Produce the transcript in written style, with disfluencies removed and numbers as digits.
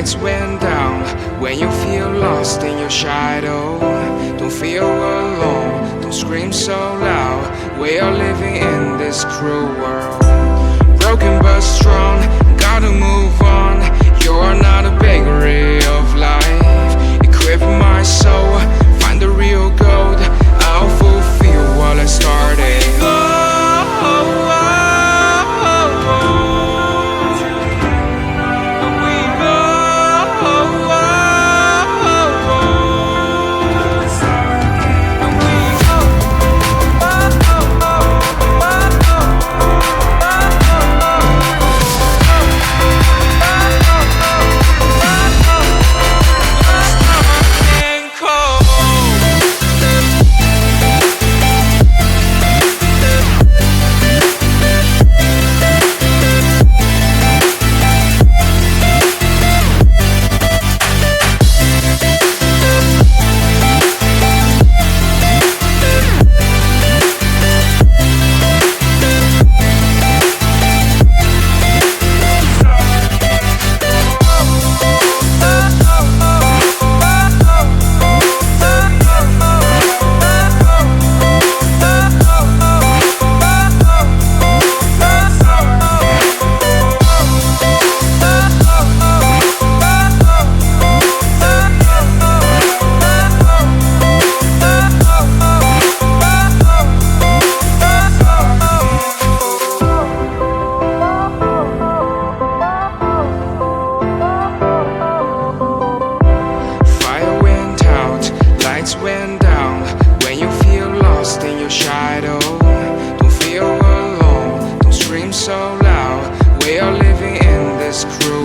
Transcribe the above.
lights went down. When you feel lost in your shadow, don't feel alone, don't scream so loud. We are living in this cruel world, broken but strong, gotta move on. You're not a bakery of life, equip my soul, find the real gold. I'll fulfill what I started. Lights went down. When you feel lost in your shadow, don't feel alone, don't scream so loud. We are living in this cruel